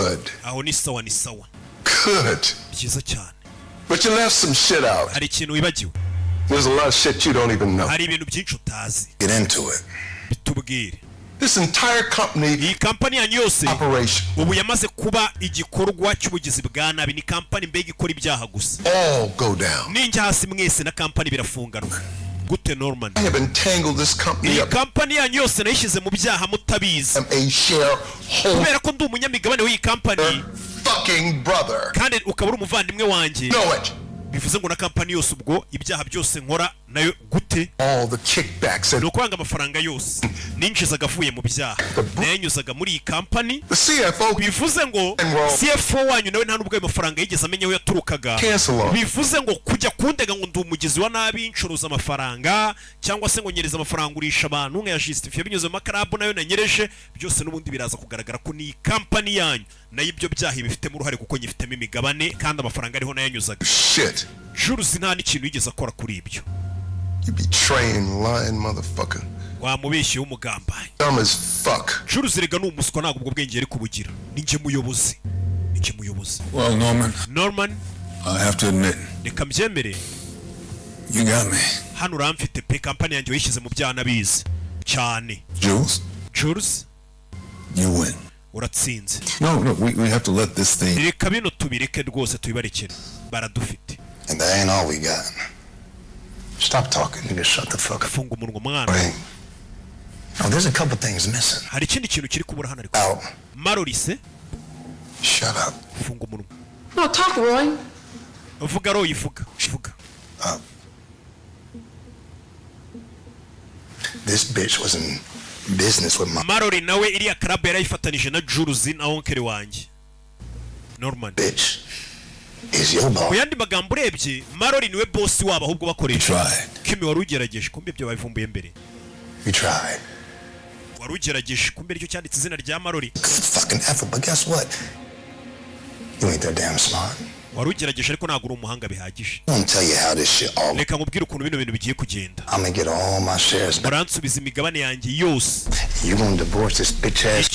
Good. Aho ni sawa ni sawa. Good. Byiza cyane. But you left some shit out. Hari ikintu wibagiwe. There's a lot of shit you don't even know. Hari ibintu byinshi utazi. Get into it. Bitubwire. This entire company, iyi company yanyu yose ubu yamaze kuba igikorwa cy'ubugizi bwa nabi. Ni company mbega ikora ibyaha gusa. All go down. Ninjye hasi mwese na company birafunganwa. Gute Norman? I have entangled this company. Iyi company yanyu yose nayishyize mu byaha mutabizi. I'm a shareholder. Kubera ko ndi umunyamigabane w'iyi company. Fucking brother. Kandi ukaba uri umuvandimwe wanjye. Know it. Bivuze ngo na company yose ubwo ibyaha byose nkora nayo gute? All the kickbacks and no kwanga amafaranga yose ninjizaga avuye mu byaha nanyuzaga muri iyi company. Bivuze ngo CFO wanyu nawe nta nubwo ayo mafaranga yigeze amenya aho yaturukaga. Bivuze ngo kujya kundega ngo ndi umugizi wa nabi ncuruza amafaranga cyangwa se ngo nyereza amafaranga urisha abantu nka justify binyuze mu makarabu nayo nanyereje byose n'ubundi biraza kugaragara ko ni company yanyu nayo ibyo byaha bifitemo uruhare kuko nyifitemo imigabane kandi amafaranga ariho nayanyuzaga. Shit. Jules nta n'ikintu yigeze akora kuri ibyo. You betraying, lying motherfucker. Wamubeshye w'umugambanyi. Dumb as fuck. Jules rega n'umuswa ntabwo ubwo bwenge ari kubugira. Ninjye muyobozi. Ninjye muyobozi. Well, Norman, I have to admit. Reka mbyemere. You got me. Hano uramfite pe company yanjye wayishyize mu byaha nabizi. Cyane. Jules? You win. Uratsinze. No, we have to let this thing. Reka bino tubireke rwose tubibarekere. Baradufite. And that ain't all we got. Stop talking. You just shut the fuck up. Funga umunwa mwana. No, there's a couple things missing. Hari ikindi kintu kiri kubura hano ariko. Out. Marorise? Shut up. Funga umunwa. No, talk, Roy. Vuga Roy, vuga. This bitch was in business with my Marori nawe iriya club yarayifatanije na Jules na onkere wanjye. Norman. Bitch is your boss. Kuyandi magambo urebye Marori niwe boss wabo ahubwo bakoresha. Kimi warugerageje kumbe ibyo babivumbuye mbere. You tried. Warugerageje kumbe icyo cyanditse izina rya Marori. Fucking effort, but guess what? You ain't that damn smart. Warugerageje ariko ntabwo uri umuhanga bihagije. I'm gonna tell you how this shit all. Reka nkubwire ukuntu bino bintu bigiye kugenda. I'm gonna get all my shares back. Uransubiza imigabane yanjye yose. You gonna divorce this bitch ass